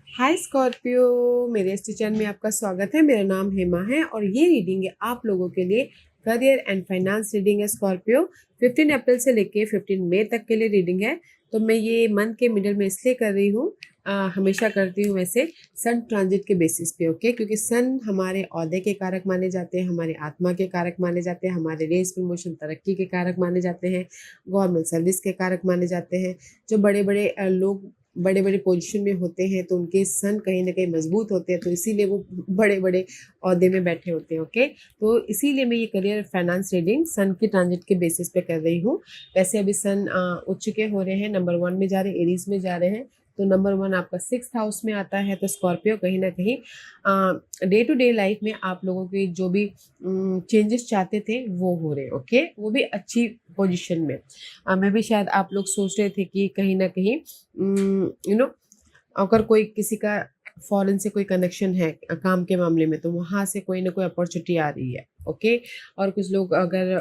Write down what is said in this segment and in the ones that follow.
हाय Scorpio, मेरे इस channel में आपका स्वागत है। मेरा नाम हेमा है और ये रीडिंग है आप लोगों के लिए करियर एंड फाइनेंस रीडिंग है स्कॉर्पियो। 15 अप्रैल से लेके 15 मई तक के लिए रीडिंग है। तो मैं ये मंथ के मिडिल में इसलिए कर रही हूँ, हमेशा करती हूँ वैसे, सन ट्रांजिट के बेसिस पे। ओके, क्योंकि सन हमारे औहदे के कारक माने जाते हैं, हमारे आत्मा के कारक माने जाते हैं, हमारे रेस प्रमोशन तरक्की के कारक माने जाते हैं, गवर्नमेंट सर्विस के कारक माने जाते हैं। जो बड़े बड़े लोग बड़े बड़े पोजीशन में होते हैं तो उनके सन कहीं ना कहीं मजबूत होते हैं, तो इसीलिए वो बड़े बड़े ओहदे में बैठे होते हैं। ओके, तो इसीलिए मैं ये करियर फाइनेंस रीडिंग सन की ट्रांजिट के बेसिस पे कर रही हूँ। वैसे अभी सन उच्च के हो रहे हैं, नंबर 1 में जा रहे हैं, एरीज में जा रहे हैं। तो नंबर 1 आपका 6th हाउस में आता है। तो स्कॉर्पियो कहीं ना कहीं डे टू डे लाइफ में आप लोगों के जो भी चेंजेस चाहते थे वो हो रहे हैं। ओके, वो भी अच्छी पोजीशन में। मैं भी शायद आप लोग सोच रहे थे कि कहीं ना कहीं अगर कोई किसी का फॉरेन से कोई कनेक्शन है काम के मामले में, तो वहाँ से कोई ना कोई अपॉर्चुनिटी आ रही है। ओके, और कुछ लोग अगर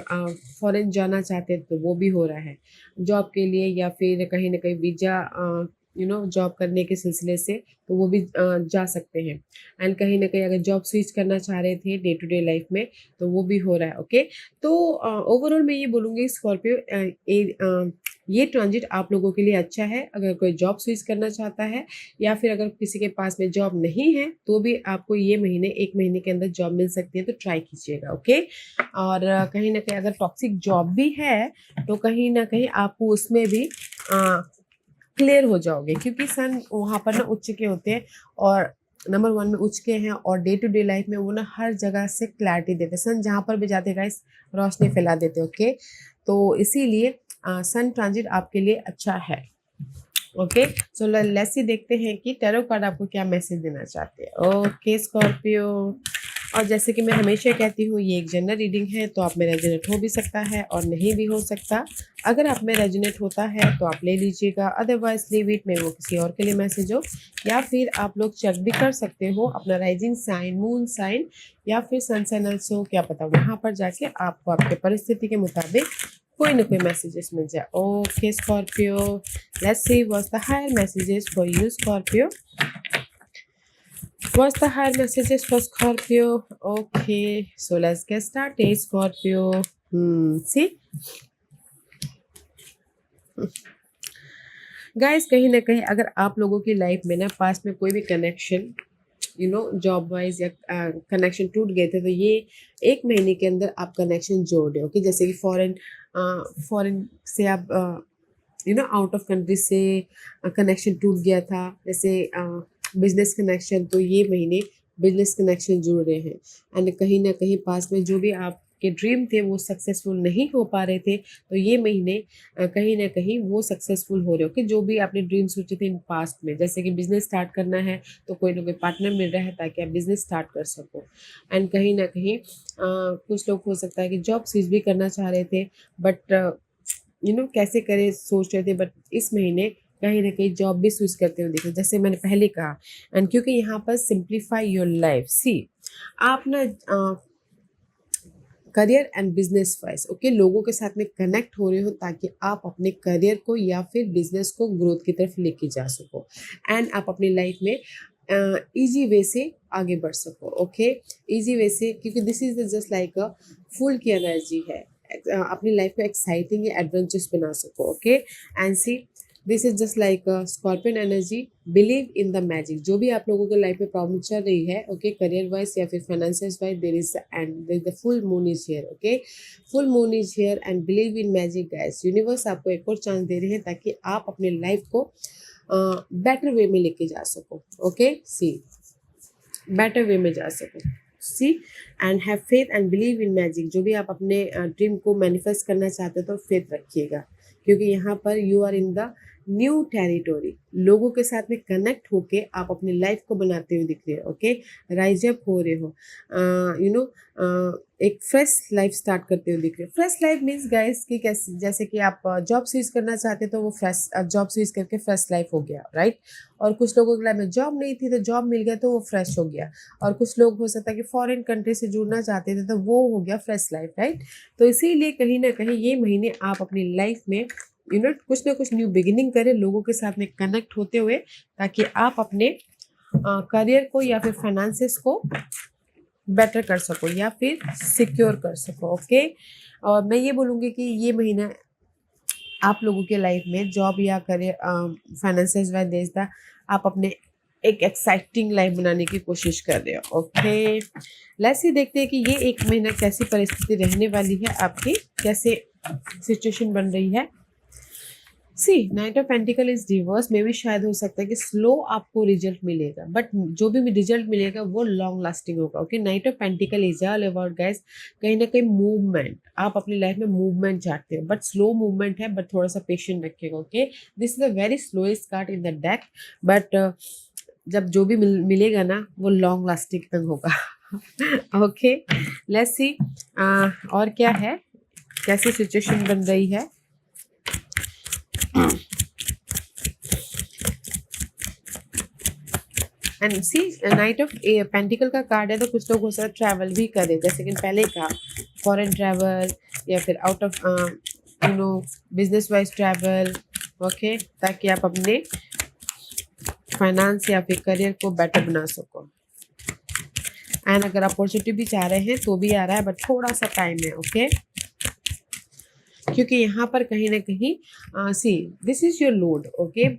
फॉरेन जाना चाहते हैं तो वो भी हो रहा है जॉब के लिए, या फिर कहीं ना कहीं वीजा जॉब करने के सिलसिले से, तो वो भी जा सकते हैं। एंड कहीं ना कहीं अगर जॉब स्विच करना चाह रहे थे डे टू डे लाइफ में, तो वो भी हो रहा है। ओके, तो ओवरऑल मैं ये बोलूँगी स्कॉर्पियो, ये ट्रांजिट आप लोगों के लिए अच्छा है अगर कोई जॉब स्विच करना चाहता है, या फिर अगर किसी के पास में जॉब नहीं है तो भी आपको ये महीने 1 महीने के अंदर जॉब मिल सकती है, तो ट्राई कीजिएगा। ओके, और कहीं ना कहीं अगर टॉक्सिक जॉब भी है तो कहीं ना कहीं आपको उसमें भी क्लियर हो जाओगे, क्योंकि सन वहाँ पर ना उच्च के होते हैं, और नंबर 1 में उच्च के हैं, और डे टू डे लाइफ में वो ना हर जगह से क्लैरिटी देते हैं। सन जहाँ पर भी जाते गाइस रोशनी फैला देते। ओके, तो इसीलिए सन ट्रांजिट आपके लिए अच्छा है। ओके, सो लेट्स सी देखते हैं कि टैरो कार्ड आपको क्या मैसेज देना चाहते हैं। ओके स्कॉर्पियो, और जैसे कि मैं हमेशा कहती हूँ, ये एक जनरल रीडिंग है, तो आप में रेजोनेट हो भी सकता है और नहीं भी हो सकता। अगर आप में रेजोनेट होता है तो आप ले लीजिएगा, अदरवाइज लीव इट, में वो किसी और के लिए मैसेज हो। या फिर आप लोग चेक भी कर सकते हो अपना राइजिंग साइन, मून साइन, या फिर सन साइन ऑल्सो, क्या पता वहाँ पर जाके आपको आपके परिस्थिति के मुताबिक कोई ना कोई मैसेजेस मिल जाए। Okay Scorpio, let's see what's the higher messages for you Scorpio. What's the higher messages for Scorpio? Okay, so let's get started, Scorpio. See, guys, कहीं ना कहीं अगर आप लोगों की लाइफ में ना पास में कोई भी कनेक्शन जॉब वाइज या कनेक्शन टूट गए थे, तो ये 1 महीने के अंदर आप कनेक्शन जोड़ रहे हो। कि जैसे कि फॉरेन से आप आउट ऑफ कंट्री से कनेक्शन टूट गया था, जैसे बिजनेस कनेक्शन, तो ये महीने बिजनेस कनेक्शन जुड़ रहे हैं। एंड कहीं ना कहीं पास में जो भी आपके ड्रीम थे वो सक्सेसफुल नहीं हो पा रहे थे, तो ये महीने कहीं ना कहीं वो सक्सेसफुल हो रहे हो। कि जो भी आपने ड्रीम सोचे थे इन पास्ट में, जैसे कि बिजनेस स्टार्ट करना है, तो कोई ना कोई पार्टनर मिल रहा है ताकि आप बिजनेस स्टार्ट कर सको। एंड कहीं ना कहीं कुछ लोग हो सकता है कि जॉब स्विच भी करना चाह रहे थे, बट कैसे करें सोच रहे थे, बट इस महीने कहीं ना कहीं जॉब भी स्विच करते हुए देखो, जैसे मैंने पहले कहा। एंड क्योंकि यहाँ पर सिंप्लीफाई योर लाइफ, सी आप ना career and business wise okay लोगों के साथ में कनेक्ट हो रहे हो, ताकि आप अपने करियर को या फिर बिजनेस को ग्रोथ की तरफ लेके जा सको, एंड आप अपनी लाइफ में इजी वे से आगे बढ़ सको। ओके, इजी वे से, क्योंकि this is just like a full की एनर्जी है। अपनी लाइफ को एक्साइटिंग या एडवेंचरस बना सको। Okay, and C this is just like scorpion energy, believe in the magic. जो भी आप लोगों के लाइफ में प्रॉब्लम चल रही है, ओके, करियर वाइज या फिर financial wise, there is and there the full moon is here. Okay, full moon is here and believe in magic guys. Universe आपको एक और चांस दे रहे हैं ताकि आप अपने लाइफ को बेटर वे में लेके जा सको। ओके, सी बेटर वे में जा सको, see and have faith and believe in magic. जो भी आप अपने ड्रीम को मैनिफेस्ट करना चाहते हो तो फेथ रखिएगा, क्योंकि यहाँ पर you are in the new territory. लोगों के साथ में कनेक्ट होके आप अपनी लाइफ को बनाते हुए दिख रहे हो। ओके, राइज अप हो रहे हो, एक फ्रेश लाइफ स्टार्ट करते हुए दिख रहे हो। फ्रेश लाइफ मीन्स गाइस कि कैसे, जैसे कि आप जॉब स्विच करना चाहते तो वो फ्रेश जॉब स्विच करके फ्रेश लाइफ हो गया, राइट। और कुछ लोगों के लाइफ में जॉब नहीं थी तो जॉब मिल गया तो वो फ्रेश हो गया। और कुछ लोग हो सकता है कि फॉरेन कंट्री से जुड़ना चाहते थे तो वो हो गया फ्रेश लाइफ, राइट। तो इसीलिए कहीं ना कहीं ये महीने आप अपनी लाइफ में कुछ ना कुछ न्यू बिगिनिंग करें लोगों के साथ में कनेक्ट होते हुए, ताकि आप अपने करियर को या फिर फाइनेंसेस को बेटर कर सको या फिर सिक्योर कर सको। ओके, और मैं ये बोलूँगी कि ये महीना आप लोगों के लाइफ में जॉब या करियर फाइनेंसेस वाइज देता आप अपने एक एक्साइटिंग लाइफ बनाने की कोशिश कर रहे हो। ओके, लेट्स सी देखते हैं कि ये एक महीना कैसी परिस्थिति रहने वाली है आपकी, कैसे सिचुएशन बन रही है। See knight of pentacle is reverse में भी शायद हो सकता है कि स्लो आपको रिजल्ट मिलेगा, बट जो भी रिजल्ट मिलेगा वो लॉन्ग लास्टिंग होगा। Okay, night of pentacle is all about guys कहीं ना कहीं मूवमेंट, आप अपनी लाइफ में मूवमेंट चाहते हो, बट स्लो मूवमेंट है, बट थोड़ा सा पेशेंट रखिएगा। Okay, this is a very slowest card in the deck, but जब जो भी मिलेगा ना वो लॉन्ग लास्टिंग होगा। ओके, लेट्स सी और क्या है, कैसी सिचुएशन बन रही है। And see knight of pentacle का कार्ड है, तो कुछ लोग हो सकता है ट्रैवल भी करे, जैसे कि पहले का फॉरेन ट्रैवल या फिर out of business wise travel. Okay, ताकि आप अपने फाइनेंस या फिर करियर को बेटर बना सको। एंड अगर अपॉर्चुनिटी भी चाह रहे हैं तो भी आ रहा है, बट थोड़ा सा टाइम है। ओके, क्योंकि यहाँ पर कहीं ना कहीं see this is your load. Okay,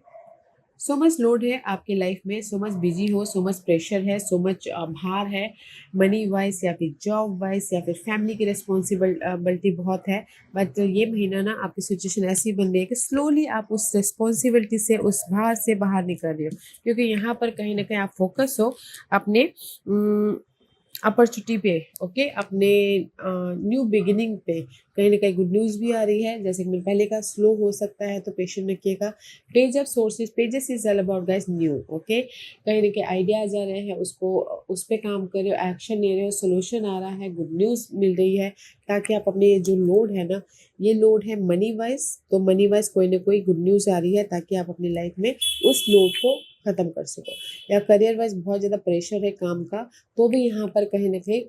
so much load है आपकी लाइफ में, सो मच बिजी हो, सो मच प्रेशर है, सो मच भार है, मनी वाइज या फिर जॉब वाइज या फिर फैमिली की रिस्पॉन्सिबिलिटी बहुत है। बट ये महीना ना आपकी सिचुएशन ऐसी बन रही है कि स्लोली आप उस रिस्पॉन्सिबिलिटी से, उस भार से बाहर निकल रहे हो, क्योंकि यहाँ पर कहीं ना कहीं आप फोकस हो अपने अपॉर्चुनिटी पे। ओके, अपने न्यू बिगिनिंग पे कहीं ना कहीं गुड न्यूज़ भी आ रही है। जैसे कि मैंने पहले का स्लो हो सकता है, तो पेशेंट रखिएगा। Page of sources, pages is all about guys new. Okay, कहीं ना कहीं आइडियाज आ रहे हैं, उसको उस पर काम कर रहे हो, एक्शन ले रहे हो, सोल्यूशन आ रहा है, गुड न्यूज़ मिल रही है, ताकि आप अपने जो लोड है ना, ये लोड है मनी वाइज, तो मनी वाइज कोई ना कोई गुड न्यूज़ आ रही है, ताकि आप अपनी लाइफ में उस लोड को ख़त्म कर सको। या करियर वाइज बहुत ज़्यादा प्रेशर है काम का, तो भी यहाँ पर कहीं ना कहीं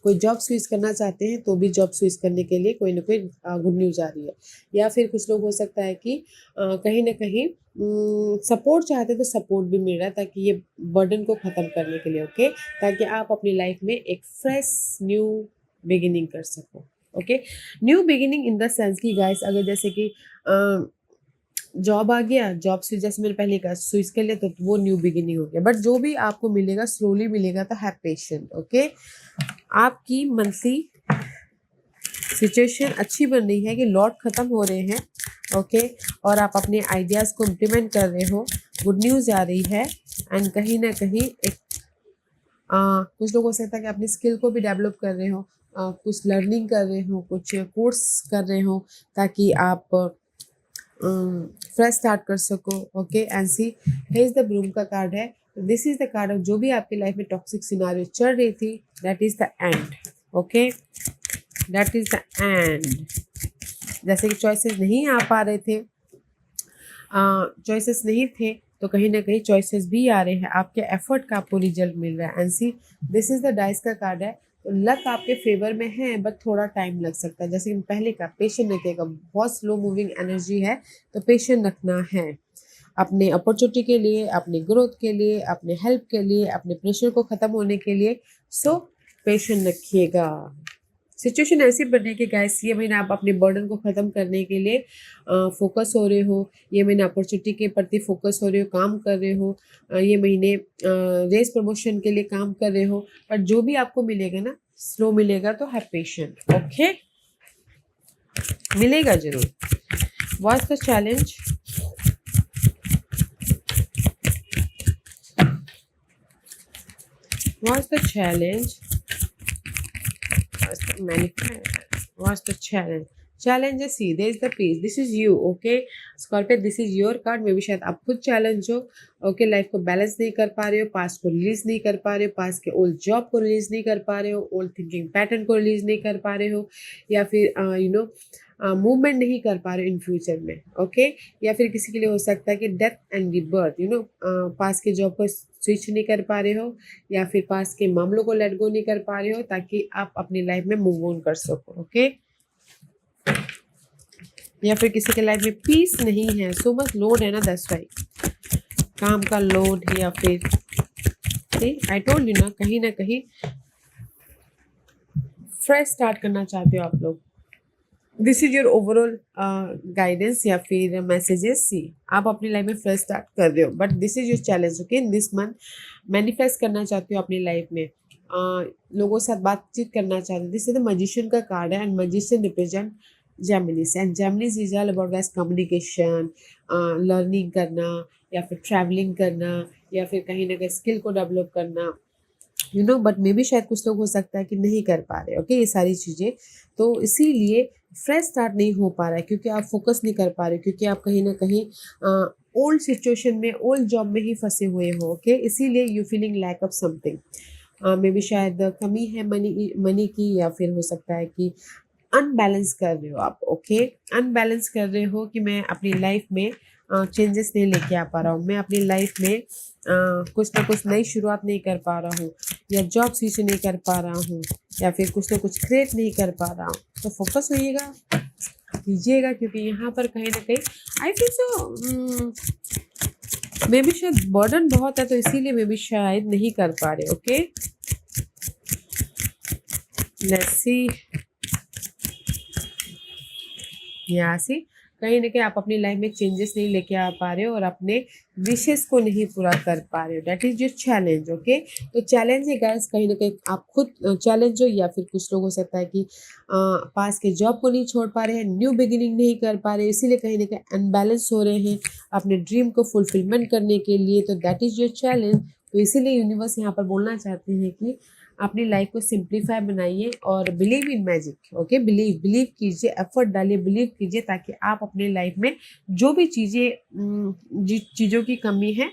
कोई जॉब स्विच करना चाहते हैं, तो भी जॉब स्विच करने के लिए कोई ना कोई गुड न्यूज़ आ रही है। या फिर कुछ लोग हो सकता है कि कहीं ना कहीं सपोर्ट चाहते हैं, तो सपोर्ट भी मिल रहा है, ताकि ये बर्डन को ख़त्म करने के लिए। ओके, ताकि आप अपनी लाइफ में एक फ्रेश न्यू बिगिनिंग कर सको। Okay, new beginning in the sense की गाइस, अगर जैसे कि जॉब आ गया, जॉब से जैसे मैंने पहले कहा स्विच कर लिया, तो वो न्यू बिगिनिंग हो गया। बट जो भी आपको मिलेगा स्लोली मिलेगा, तो हैव पेशेंट। ओके, आपकी मंथली सिचुएशन अच्छी बन रही है कि लॉट खत्म हो रहे हैं। ओके, और आप अपने आइडियाज़ को इम्प्लीमेंट कर रहे हो, गुड न्यूज़ आ रही है। एंड कहीं ना कहीं एक कुछ लोग हो सकता है कि अपनी स्किल को भी डेवलप कर रहे हो, कुछ लर्निंग कर रहे हो, कुछ कोर्स कर रहे हो, ताकि आप फ्रेश स्टार्ट कर सको। Okay, and see here is the broom का कार्ड है, this is the card of जो भी आपकी लाइफ में टॉक्सिक सिनारियो चल रही थी, that is the end. Okay, that is the end. जैसे कि चॉइसेस नहीं आ पा रहे थे, चॉइसेस नहीं थे, तो कहीं ना कहीं चॉइसेस भी आ रहे हैं, आपके एफर्ट का आपको रिजल्ट मिल रहा है। And C this is the dice का कार्ड है, तो लक आपके फेवर में है, बट थोड़ा टाइम लग सकता है। जैसे कि पहले का पेशेंट रखिएगा, बहुत स्लो मूविंग एनर्जी है, तो पेशेंट रखना है अपने अपॉर्चुनिटी के लिए, अपने ग्रोथ के लिए, अपने हेल्प के लिए, अपने प्रेशर को ख़त्म होने के लिए। सो पेशेंट रखिएगा। सिचुएशन ऐसी बने कि गैस ये महीना आप अपने बर्डन को ख़त्म करने के लिए फोकस हो रहे हो, ये महीने अपॉर्चुनिटी के प्रति फोकस हो रहे हो, काम कर रहे हो, ये महीने रेस प्रमोशन के लिए काम कर रहे हो। पर जो भी आपको मिलेगा ना स्लो मिलेगा, तो हैव पेशेंट। ओके, मिलेगा जरूर। What's the challenge? What's the challenge? What's the challenge? Challenge is see, there is the peace. This is you, okay? Scorpio, this is your card. मे भी शायद आप खुद चैलेंज हो। ओके, लाइफ को balance नहीं कर पा रहे हो, पास्ट को रिलीज नहीं कर पा रहे हो, पास्ट के ओल्ड जॉब को रिलीज नहीं कर पा रहे हो, ओल्ड थिंकिंग पैटर्न को रिलीज नहीं कर पा रहे हो, या फिर मूवमेंट नहीं कर पा रहे हो इन फ्यूचर में। ओके, या फिर किसी के लिए हो सकता है कि डेथ एंड रिबर्थ, पास के जॉब को स्विच नहीं कर पा रहे हो, या फिर पास के मामलों को लेट गो नहीं कर पा रहे हो, ताकि आप अपनी लाइफ में मूव ऑन कर सको। ओके, या फिर किसी के लाइफ में पीस नहीं है, सो मच लोड है ना, दैट्स वाई काम का लोड है, या फिर सी आई टोल्ड यू ना कहीं फ्रेश स्टार्ट करना चाहते हो आप लोग। This is your overall guidance या फिर मैसेजेस। सी आप अपनी लाइफ में फ्रेश स्टार्ट कर रहे हो, but this is your challenge. Okay, this month manifest करना चाहते हो अपनी लाइफ में, लोगों के साथ बातचीत करना चाहते हो। दिस इज द मैजिशियन का कार्ड है and magician represent Geminis and Geminis is all about guys communication, learning करना या फिर ट्रैवलिंग करना या फिर कहीं ना कहीं स्किल को डेवलप करना, बट मे भी शायद कुछ लोग हो सकता है कि नहीं कर पा रहे। ओके, ये सारी चीज़ें, तो इसीलिए फ्रेश स्टार्ट नहीं हो पा रहा है क्योंकि आप फोकस नहीं कर पा रहे, क्योंकि आप कहीं ना कहीं ओल्ड सिचुएशन में, ओल्ड जॉब में ही फंसे हुए हो। ओके, इसीलिए you feeling lack of something. Maybe शायद कमी है मनी की, या फिर हो सकता है कि अनबैलेंस कर रहे हो आप। ओके, अनबैलेंस कर रहे हो कि मैं अपनी लाइफ में चेंजेस नहीं लेके आ पा रहा हूँ, मैं अपनी लाइफ में कुछ ना कुछ नई शुरुआत नहीं कर पा रहा हूँ, या जॉब स्विच नहीं कर पा रहा हूँ, या फिर कुछ ना कुछ क्रिएट नहीं कर पा रहा हूँ। तो फोकस होइएगा, कीजिएगा, क्योंकि यहाँ पर कहीं ना कहीं I feel so may be शायद बर्डन बहुत है, तो इसीलिए मे बी शायद नहीं कर पा रहे। ओके, लेट्स सी। यहाँ से कहीं ना कहीं आप अपनी लाइफ में चेंजेस नहीं लेके आ पा रहे हो और अपने विशेष को नहीं पूरा कर पा रहे हो। That is your challenge. Okay, तो चैलेंज है गाइस, कहीं ना कहीं आप खुद चैलेंज हो, या फिर कुछ लोग हो सकता है कि पास के जॉब को नहीं छोड़ पा रहे हैं, न्यू बिगिनिंग नहीं कर पा रहे, इसीलिए कहीं ना कहीं अनबैलेंस हो रहे हैं अपने ड्रीम को फुलफिलमेंट करने के लिए। तो दैट इज योर चैलेंज। तो इसीलिए यूनिवर्स यहाँ पर बोलना चाहते हैं कि अपनी लाइफ को सिंप्लीफाई बनाइए और believe in magic. Okay, believe कीजिए, एफर्ट डालिए, बिलीव कीजिए, ताकि आप अपनी लाइफ में जो भी चीज़ों की कमी है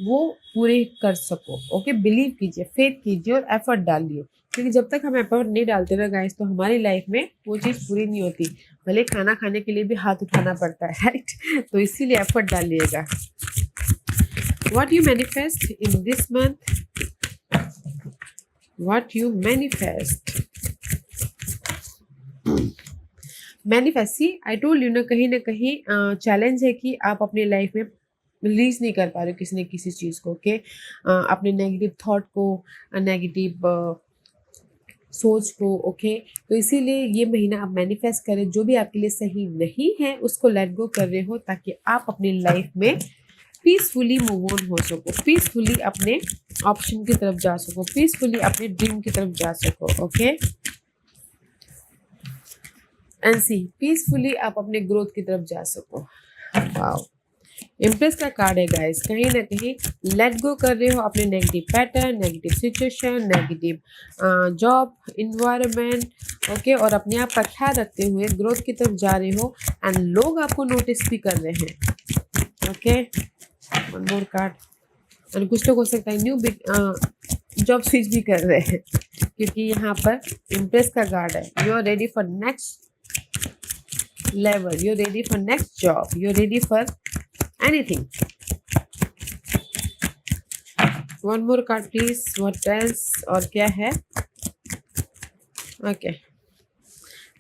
वो पूरे कर सको। ओके, बिलीव कीजिए, फेथ कीजिए और एफर्ट डालिए, क्योंकि जब तक हम एफर्ट नहीं डालते ना गाइस, तो हमारी लाइफ में वो चीज़ पूरी नहीं होती। भले खाना खाने के लिए भी हाथ उठाना पड़ता है, राइट? तो इसीलिए एफर्ट डालिएगा। What you manifest in this month, what you manifest see I told you ना कहीं चैलेंज है कि आप अपनी लाइफ में रिलीज नहीं कर पा रहे हो किसी न किसी चीज़ को। ओके, अपने नेगेटिव थॉट को, नेगेटिव सोच को। ओके, तो इसीलिए ये महीना आप मैनिफेस्ट करें, जो भी आपके लिए सही नहीं है उसको लेट गो कर रहे हो, ताकि आप अपनी लाइफ में पीसफुली मूव ऑन हो सको, पीसफुली अपने ऑप्शन की तरफ जा सको, पीसफुली अपने ड्रीम की तरफ जा सको। ओके, एंड सी पीसफुली आप अपने ग्रोथ की तरफ जा सको। वाओ, इम्प्रेस का कार्ड है गाइस। कहीं ना कहीं लेट गो कर रहे हो अपने negative pattern, negative situation, negative job environment. Okay, और अपने आप का ख्याल रखते हुए ग्रोथ की तरफ जा रहे हो, एंड लोग आपको नोटिस भी कर रहे हैं। Okay, one more card. और कुछ लोग हो सकता है न्यू जॉब स्विच भी कर रहे हैं, क्योंकि यहाँ पर इम्प्रेस का कार्ड है। You are ready for next level, you are ready for next job, you are ready for anything. One more card please, what else, और क्या है? ओके,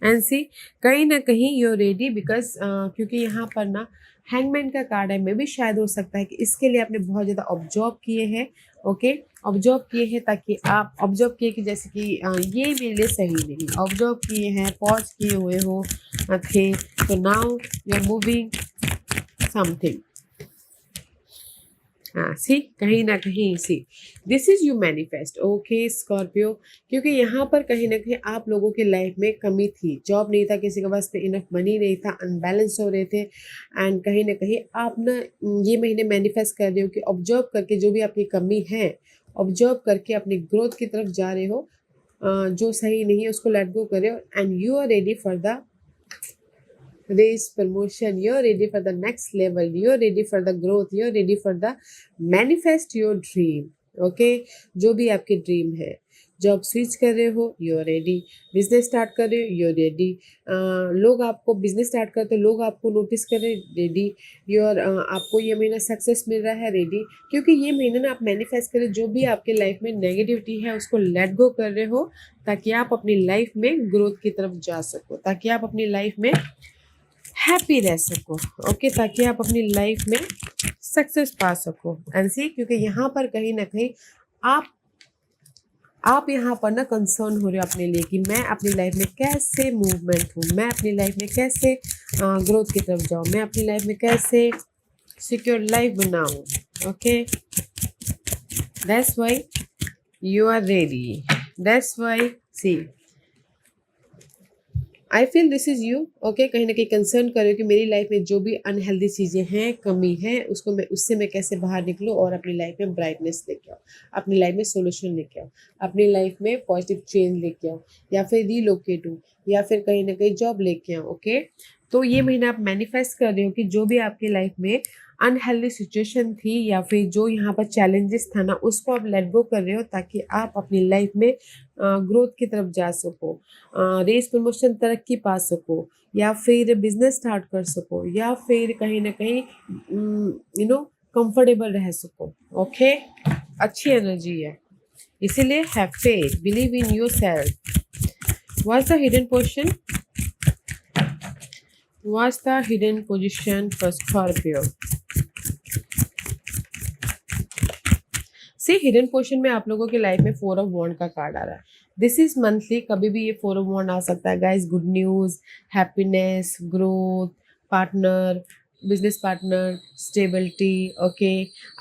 एंड सी कहीं ना कहीं यू आर रेडी, बिकॉज क्योंकि यहाँ पर ना हैंगमैन का कार्ड है। मे भी शायद हो सकता है कि इसके लिए आपने बहुत ज़्यादा ऑब्जर्व किए हैं। ओके, ऑब्जर्व किए हैं, ताकि आप ऑब्जर्व किए कि जैसे कि ये मेरे लिए सही नहीं, ऑब्जर्व किए हैं, पॉज किए हुए हो थे, तो now you are moving something. हाँ, सी कहीं ना कहीं see this is you manifest. Okay Scorpio, क्योंकि यहाँ पर कहीं ना कहीं आप लोगों की लाइफ में कमी थी, जॉब नहीं था, किसी के पास पे इनफ मनी नहीं था, अनबैलेंस हो रहे थे, एंड कहीं ना कहीं आप ना ये महीने मैनिफेस्ट कर रहे हो कि ऑब्जर्व करके जो भी आपकी कमी है, ऑब्जर्व करके अपनी ग्रोथ की तरफ जा रहे हो, जो सही नहीं है उसको लेट गो कर रहे हो, and you are ready for the raise promotion, you're ready for the next level, you're ready for the growth, you're ready for the manifest your dream. Okay, जो भी आपके ड्रीम है, जॉब स्विच कर रहे हो, you are ready, business start कर रहे हो, यू आर रेडी, लोग आपको बिजनेस स्टार्ट करते हो, लोग आपको नोटिस कर रहे हैं, रेडी, यू आर आपको ये महीना सक्सेस मिल रहा है, रेडी, क्योंकि ये महीना ना आप मैनिफेस्ट करें, जो भी आपके लाइफ में नेगेटिविटी है उसको लेट गो कर रहे हो, ताकि आप अपनी लाइफ में ग्रोथ की तरफ जा सको, ताकि आप अपनी लाइफ में हैप्पी रह सको, ओके, ताकि आप अपनी लाइफ में सक्सेस पा सको। एंड सी, क्योंकि यहाँ पर कहीं ना कहीं आप आप यहाँ पर ना कंसर्न हो रहे हो अपने लिए कि मैं अपनी लाइफ में कैसे मूवमेंट हूँ, मैं अपनी लाइफ में कैसे ग्रोथ की तरफ जाऊँ, मैं अपनी लाइफ में कैसे सिक्योर लाइफ बनाऊँ। Okay, that's why you are ready, that's why see I feel this is you. Okay, कहीं ना कहीं कंसर्न करो कि मेरी लाइफ में जो भी अनहेल्दी चीज़ें हैं, कमी है, उससे मैं कैसे बाहर निकलूँ और अपनी लाइफ में ब्राइटनेस लेके आओ, अपनी लाइफ में सोल्यूशन लेके आओ, अपनी लाइफ में पॉजिटिव चेंज लेके आओ, या फिर रीलोकेट हूँ, या फिर कहीं ना कहीं जॉब लेके आओ। ओके, तो ये महीना आप मैनिफेस्ट कर रहे हो कि जो भी आपकी लाइफ में अनहेल्दी सिचुएशन थी या फिर जो यहाँ पर चैलेंजेस था ना, उसको आप लेट गो कर रहे हो ताकि आप अपनी लाइफ में ग्रोथ की तरफ जा सको, रेस प्रमोशन तरक्की पा सको, या फिर बिजनेस स्टार्ट कर सको, या फिर कहीं ना कहीं कंफर्टेबल रह सको। ओके, अच्छी एनर्जी है, इसीलिए have faith, believe in yourself. What's the hidden position, what's the hidden position for Scorpio. See, hidden portion में आप लोगों के लाइफ में 4 ऑफ वॉन्ड का कार्ड आ रहा है। दिस इज मंथली, कभी भी ये 4 ऑफ वॉन्ड आ सकता है guys. Good news, happiness, growth, partner, business partner, stability. Okay,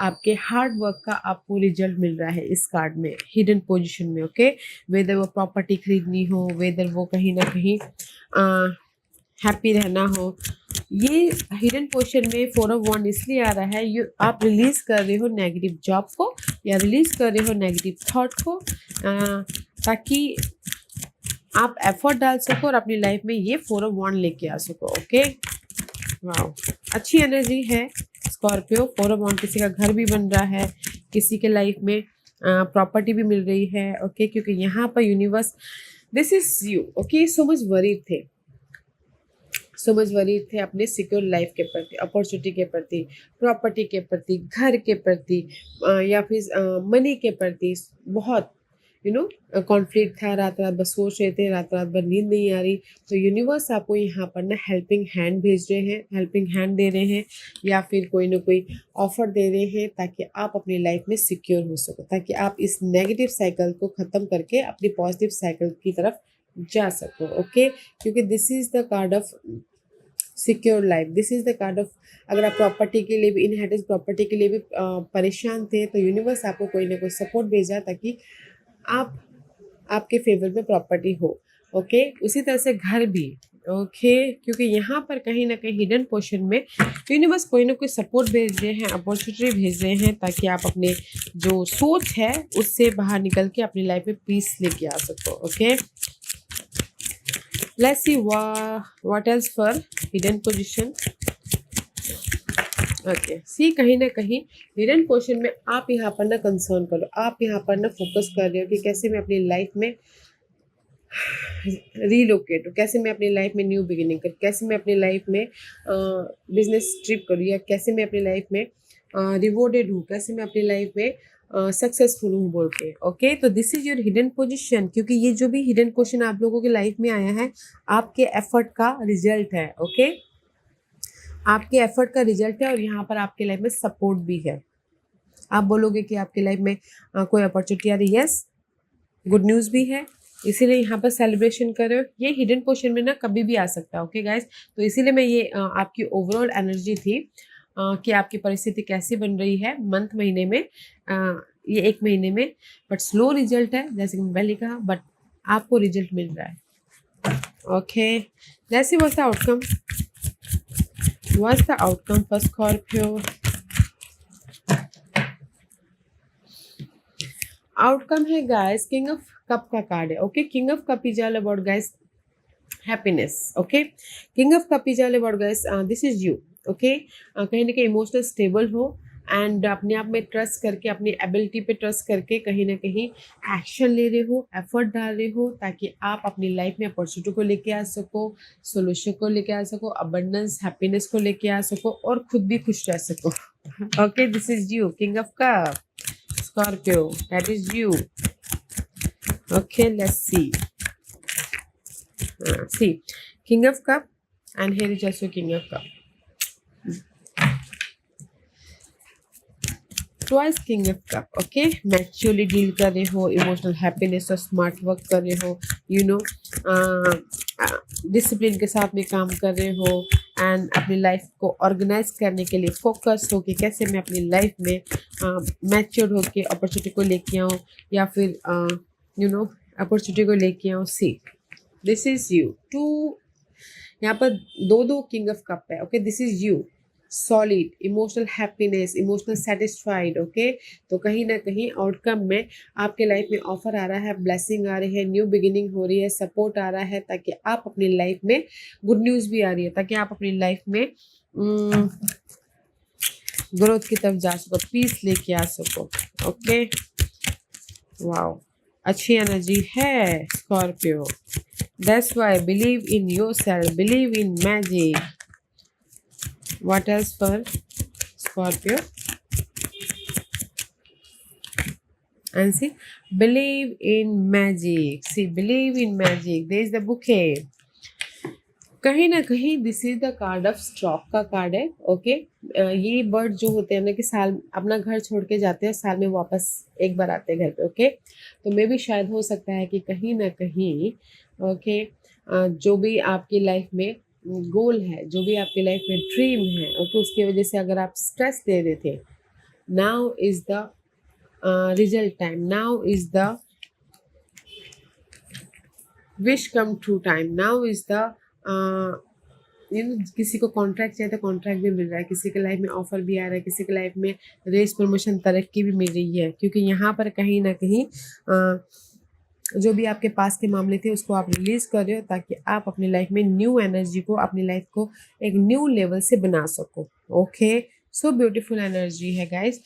आपके हार्ड वर्क का आपको रिजल्ट मिल रहा है इस कार्ड में, हिडन पोजीशन में। ओके, वेदर वो प्रॉपर्टी खरीदनी हो, वेदर वो कहीं ना कहीं हैप्पी रहना हो, ये हिडन पोर्शन में 4 ऑफ वॉन्ड इसलिए आ रहा है, आप रिलीज कर रहे हो नेगेटिव जॉब को, या रिलीज कर रहे हो नेगेटिव थॉट को, ताकि आप एफर्ट डाल सको और अपनी लाइफ में ये 4 ऑफ वॉन्ड लेके आ सको। ओके, वाओ, अच्छी एनर्जी है स्कॉर्पियो। 4 ऑफ वॉन्ड, किसी का घर भी बन रहा है, किसी के लाइफ में प्रॉपर्टी भी मिल रही है। ओके, क्योंकि यहाँ पर universe, this is you. Okay, so much worried थे, समझ वरीड थे अपने सिक्योर लाइफ के प्रति, अपॉर्चुनिटी के प्रति, प्रॉपर्टी के प्रति, घर के प्रति, या फिर मनी के प्रति। बहुत कॉन्फ्लिक्ट था, रात रात बस सोच रहे थे, रात रात भर नींद नहीं आ रही। तो यूनिवर्स आपको यहाँ पर ना हेल्पिंग हैंड भेज रहे हैं, हेल्पिंग हैंड दे रहे हैं, या फिर कोई ना कोई ऑफर दे रहे हैं ताकि आप अपनी लाइफ में सिक्योर हो सको, ताकि आप इस नेगेटिव साइकिल को ख़त्म करके अपनी पॉजिटिव साइकिल की तरफ जा सको। ओके, क्योंकि this is the card of secure life, this is the card of, अगर आप प्रॉपर्टी के लिए भी, इनहेरिटेंस प्रॉपर्टी के लिए भी परेशान थे, तो यूनिवर्स आपको कोई ना कोई सपोर्ट भेजा ताकि आप आपके फेवर में प्रॉपर्टी हो। ओके, उसी तरह से घर भी। ओके, क्योंकि यहाँ पर कहीं ना कहीं हिडन पोर्शन में यूनिवर्स कोई ना कोई सपोर्ट भेज रहे हैं, अपॉर्चुनिटी भेज रहे हैं, ताकि आप अपने जो सोच है उससे बाहर निकल के अपनी लाइफ में पीस लेके आ सको। Okay, let's see what else for hidden position. Okay, see, कहीं ना कहीं हिडन पोर्शन में आप यहाँ पर ना कंसर्न करो, आप यहाँ पर ना फोकस कर रहे हो कि कैसे मैं अपनी लाइफ में रीलोकेट हूँ, कैसे मैं अपनी लाइफ में न्यू बिगिनिंग करूँ, कैसे मैं अपनी लाइफ में बिजनेस ट्रिप करूँ, या कैसे मैं अपनी लाइफ में रिवॉर्डेड हूँ, कैसे मैं अपनी लाइफ में सक्सेसफुल हूँ बोल के। ओके, तो this is your hidden position, क्योंकि ये जो भी हिडन क्वेश्चन आप लोगों की लाइफ में आया है, आपके एफर्ट का रिजल्ट है। ओके, आपके एफर्ट का रिजल्ट है, और यहाँ पर आपके लाइफ में सपोर्ट भी है। आप बोलोगे कि आपके लाइफ में कोई अपॉर्चुनिटी आ रही है, यस, गुड न्यूज़ भी है, इसीलिए यहाँ पर सेलिब्रेशन करो। ये हिडन पोर्शन में ना कभी भी आ सकता है। ओके गाइस, तो इसीलिए मैं ये आपकी ओवरऑल एनर्जी थी कि आपकी परिस्थिति कैसी बन रही है मंथ, महीने में, ये 1 महीने में, बट स्लो रिजल्ट है, जैसे कि मैं पहले कहा, बट आपको रिजल्ट मिल रहा है। Okay, let's see what's the outcome, what's the outcome for Scorpio. Outcome है गाइस, किंग ऑफ कप का कार्ड है। Okay, king of cup is all about guys happiness. Okay, king of cup is all about guys, this is you. Okay, कहीं ना कहीं emotional stable हो, and अपने आप में ट्रस्ट करके, अपनी एबिलिटी पे ट्रस्ट करके कहीं ना कहीं एक्शन ले रहे हो, एफर्ट डाल रहे हो, ताकि आप अपनी लाइफ में अपॉर्चुनिटी को लेके आ सको, सोल्यूशन को लेके आ सको, अबंडेंस, हैप्पीनेस को लेके आ सको, और खुद भी खुश रह सको। Okay, this is you, king of cup, Scorpio, that is you. Okay, let's see. See, King of Cup, and here is also King of Cup. Twice king of cup, okay, maturely deal कर रहे हो, emotional happiness और smart work कर रहे हो, you know, discipline के साथ में काम कर रहे हो, एंड अपनी लाइफ को ऑर्गेनाइज करने के लिए फोकस हो कि कैसे मैं अपनी लाइफ में मैच्योर होके अपॉर्चुनिटी को लेके आऊँ, या फिर यू नो अपॉर्चुनिटी को लेके आऊँ। See this is you too, यहाँ पर दो दो किंग ऑफ कप है, okay, this is you, solid, emotional happiness, emotional satisfied, okay. तो कहीं ना कहीं आउटकम में आपके लाइफ में ऑफर आ रहा है, ब्लेसिंग आ रही है, न्यू बिगिनिंग हो रही है, सपोर्ट आ रहा है, ताकि आप अपनी लाइफ में, गुड न्यूज़ भी आ रही है ताकि आप अपनी लाइफ में ग्रोथ की तरफ जा सको, पीस लेके आ सको, ओके। वाओ, अच्छी एनर्जी है Scorpio. That's why believe in yourself, believe in magic. What else for Scorpio? And see, believe in magic. See, believe in magic. There is the bouquet. कहीं ना कहीं this is the card of stock का card है, okay. ये bird जो होते हैं ना कि साल अपना घर छोड़ के जाते हैं, साल में वापस एक बार आते हैं घर पे, ओके। तो मे भी शायद हो सकता है कि कहीं ना कहीं, ओके, जो भी आपकी लाइफ में गोल है, जो भी आपकी लाइफ में ड्रीम है, ओके, उसकी वजह से अगर आप स्ट्रेस दे रहे थे, now is the result time, now is the wish come true time, now is the किसी को कॉन्ट्रैक्ट चाहिए तो कॉन्ट्रैक्ट भी मिल रहा है, किसी के लाइफ में ऑफर भी आ रहा है, किसी के लाइफ में रेस प्रमोशन तरक्की भी मिल रही है, क्योंकि यहाँ पर कहीं ना कहीं जो भी आपके पास के मामले थे उसको आप रिलीज कर रहे हो, ताकि आप अपनी लाइफ में न्यू एनर्जी को, अपनी लाइफ को एक न्यू लेवल से बना सको, ओके। सो ब्यूटीफुल एनर्जी है guys,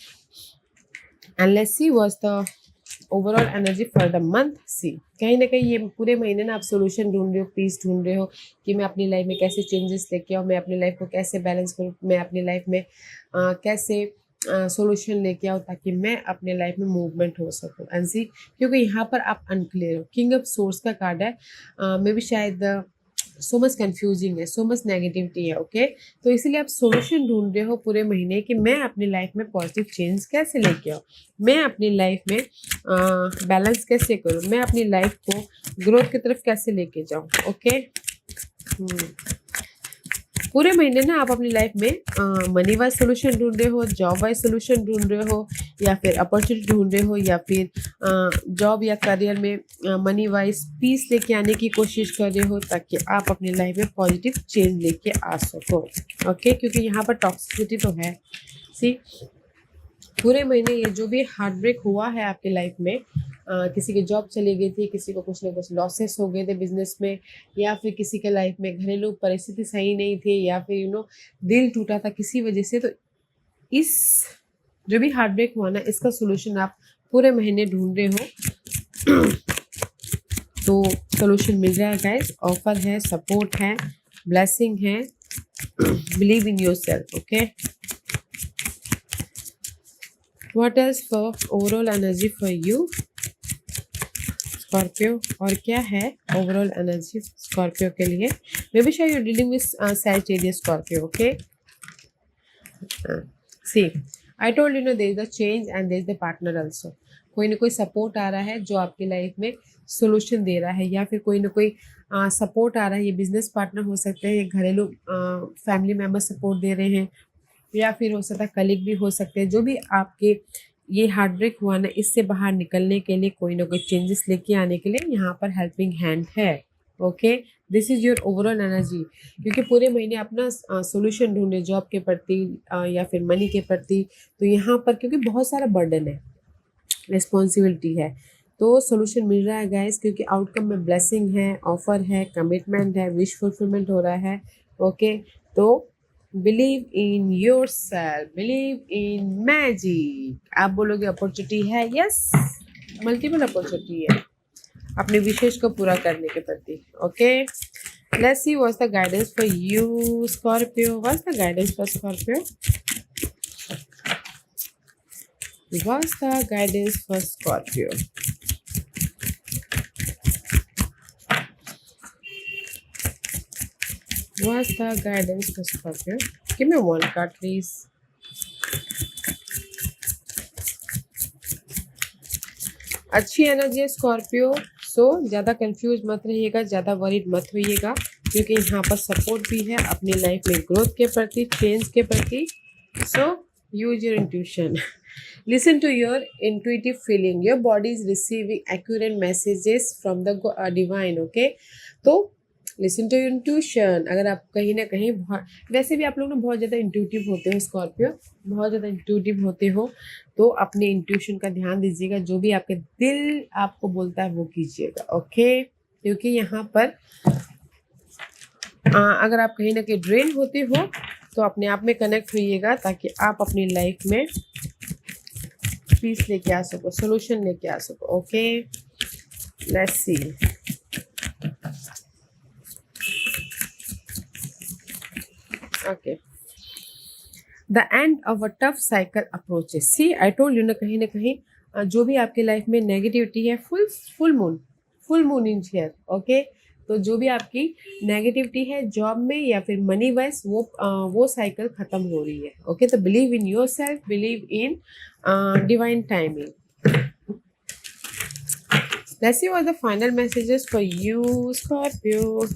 and let's see what's the overall energy for the month. See, कहीं ना कहीं ये पूरे महीने ना आप सोल्यूशन ढूंढ रहे हो, पीस ढूंढ रहे हो कि मैं अपनी लाइफ में कैसे चेंजेस लेके आऊँ, मैं अपनी लाइफ को कैसे बैलेंस करूँ, मैं अपनी लाइफ में कैसे सोल्यूशन लेके आओ ताकि मैं अपने लाइफ में मूवमेंट हो सकूँ। एंड सी, क्योंकि यहाँ पर आप अनक्लियर हो, किंग ऑफ सोर्स का कार्ड है, मे बी शायद सो मच कंफ्यूजिंग है, सो मच नेगेटिविटी है, ओके। तो इसीलिए आप सोल्यूशन ढूंढ रहे हो पूरे महीने कि मैं अपनी लाइफ में पॉजिटिव चेंज कैसे लेके आऊँ, मैं अपनी लाइफ में बैलेंस कैसे करूँ, मैं अपनी लाइफ को ग्रोथ की तरफ कैसे लेके जाऊँ, ओके। पूरे महीने ना आप अपनी लाइफ में मनी वाइज सोल्यूशन ढूंढ रहे हो, जॉब वाइज सोल्यूशन ढूंढ रहे हो, या फिर अपॉर्चुनिटी ढूंढ रहे हो, या फिर जॉब या करियर में मनी वाइज पीस लेके आने की कोशिश कर रहे हो, ताकि आप अपनी लाइफ में पॉजिटिव चेंज लेके आ सको, ओके। क्योंकि यहाँ पर टॉक्सिसिटी तो है। सी, पूरे महीने ये जो भी हार्ट ब्रेक हुआ है आपकी लाइफ में, किसी की जॉब चली गई थी, किसी को कुछ ना कुछ लॉसेस हो गए थे बिजनेस में, या फिर किसी के लाइफ में घरेलू परिस्थिति सही नहीं थी, या फिर दिल टूटा था किसी वजह से, तो इस जो भी हार्ट ब्रेक हुआ ना, इसका सोल्यूशन आप पूरे महीने ढूंढ रहे हो। तो सोल्यूशन मिल रहा है गाइस, ऑफर है, सपोर्ट है, ब्लेसिंग है, believe in yourself, okay. What else for overall energy for you, Scorpio? और क्या है overall energy Scorpio के लिए? Maybe sure you're dealing with Sagittarius Scorpio, okay? See, I told you there is a change and there is the partner also. कोई ना कोई support आ रहा है जो आपकी लाइफ में सोल्यूशन दे रहा है, या फिर कोई ना कोई सपोर्ट आ रहा है। ये बिजनेस पार्टनर हो सकते हैं, घरेलू फैमिली मेम्बर सपोर्ट दे रहे हैं, या फिर हो सकता है कलीग भी हो सकते हैं। जो भी आपके ये हार्ट ब्रेक हुआ ना, इससे बाहर निकलने के लिए, कोई ना कोई चेंजेस लेके आने के लिए यहाँ पर हेल्पिंग हैंड है, okay. This is your overall energy, क्योंकि पूरे महीने अपना सोल्यूशन ढूंढे जॉब के प्रति या फिर मनी के प्रति, तो यहाँ पर क्योंकि बहुत सारा बर्डन है, रिस्पॉन्सिबिलिटी है, तो सोल्यूशन मिल रहा है गाइस, क्योंकि आउटकम में ब्लेसिंग है, ऑफर है, कमिटमेंट है, विश फुलफिलमेंट हो रहा है, ओके। तो believe in your self, believe in magic. आप बोलोगे अपॉर्चुनिटी है, यस, मल्टीपल अपॉर्चुनिटी है अपने विशेष को पूरा करने के प्रति, okay. Let's see what's the guidance for you Scorpio, what's the guidance for Scorpio, what's the guidance for Scorpio. What's the guidance for Scorpio? Give me one card, please. अच्छी energy है Scorpio. सो ज़्यादा confuse मत रहिएगा, ज़्यादा worried मत होइएगा, क्योंकि यहाँ पर सपोर्ट भी है अपनी लाइफ में ग्रोथ के प्रति, चेंज के प्रति। So use your intuition, listen to your intuitive feeling, your body is receiving accurate messages from the divine. Okay, तो लिसन टू योर इंट्यूशन। अगर आप कहीं ना कहीं वैसे भी आप लोग ना बहुत ज़्यादा इंट्यूटिव होते हो स्कॉर्पियो, बहुत ज़्यादा इंट्यूटिव होते हो, तो अपने इंट्यूशन का ध्यान दीजिएगा, जो भी आपके दिल आपको बोलता है वो कीजिएगा। ओके, क्योंकि यहाँ पर अगर आप कहीं ना कहीं ड्रेन होते हो तो अपने आप में कनेक्ट होइएगा, ताकि आप अपनी लाइफ में पीस लेके आ सको, सोल्यूशन लेके आ सको। Okay, let's see. Okay, the end of a tough cycle approaches. See I told you, ना कहीं जो भी आपकी लाइफ में नेगेटिविटी है, full moon in here. Okay, तो जो भी आपकी नेगेटिविटी है जॉब में या फिर मनी वाइज, वो साइकिल खत्म हो रही है। ओके, तो believe in your self, believe in divine timing. Let's see what the final messages for you, Scorpio.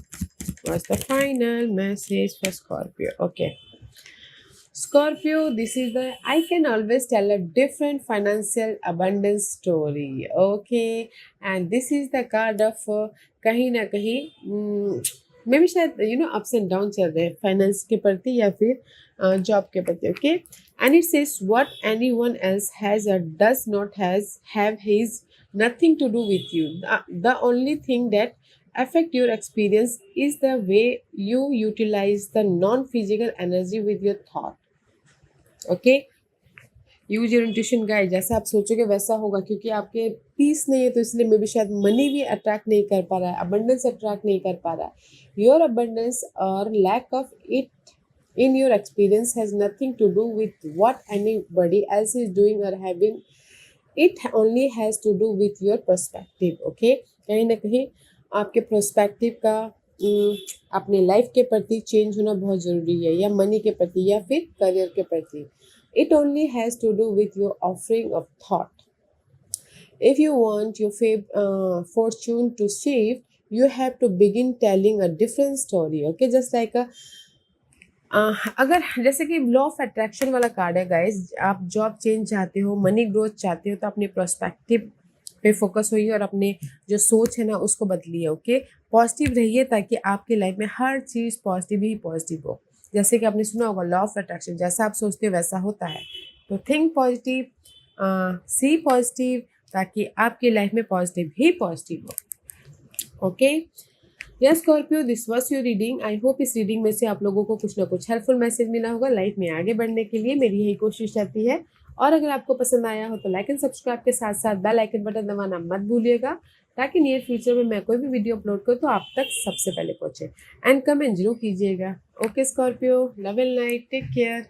What's the final message for Scorpio? Okay. Scorpio, this is the I can always tell a different financial abundance story. Okay, and this is the card of कहीं ना कहीं मे भी शायद ups and down चल रहे हैं finance के प्रति या फिर जॉब के प्रति। Okay, and it says what anyone else has और does not have his nothing to do with you. The only thing that affect your experience is the way you utilize the non-physical energy with your thought. Okay, use your intuition guide. जैसा आप सोचोगे वैसा होगा, क्योंकि आपके piece नहीं है तो इसलिए मे भी शायद मनी भी अट्रैक्ट नहीं कर पा रहा है, अबंडेंस अट्रैक्ट नहीं कर पा रहा है। योर अबंडेंस और lack of it in your experience has nothing to do with what anybody else is doing or having. It only has to do with your perspective. Okay, कहीं ना कहीं आपके पर्सपेक्टिव का अपने लाइफ के प्रति change होना बहुत ज़रूरी है, या मनी के प्रति या फिर करियर के प्रति। It only has to do with your offering of thought. If you want your fortune to shift, you have to begin telling a different story. Okay, just like a अगर जैसे कि law of attraction वाला card है guys, आप job change चाहते हो, money growth चाहते हो, तो अपने प्रोस्पेक्टिव पे फोकस होइए और अपने जो सोच है ना उसको बदलिए। ओके, पॉजिटिव रहिए ताकि आपकी लाइफ में हर चीज़ पॉजिटिव ही पॉजिटिव हो। जैसे कि आपने सुना होगा लॉ ऑफ अट्रैक्शन, जैसा आप सोचते हो वैसा होता है। तो थिंक पॉजिटिव, सी पॉजिटिव, ताकि आपकी लाइफ में पॉजिटिव ही पॉजिटिव हो। Okay, yes Scorpio, this was your reading. I hope इस रीडिंग में से आप लोगों को कुछ ना कुछ हेल्पफुल मैसेज मिला होगा। लाइफ में आगे बढ़ने के लिए मेरी यही कोशिश रहती है। और अगर आपको पसंद आया हो तो लाइक एंड सब्सक्राइब के साथ साथ बेल आइकन बटन दबाना मत भूलिएगा, ताकि नियर फ्यूचर में मैं कोई भी वीडियो अपलोड करूँ तो आप तक सबसे पहले पहुँचे। एंड कमेंट जरूर कीजिएगा। Okay Scorpio, love and light, take care.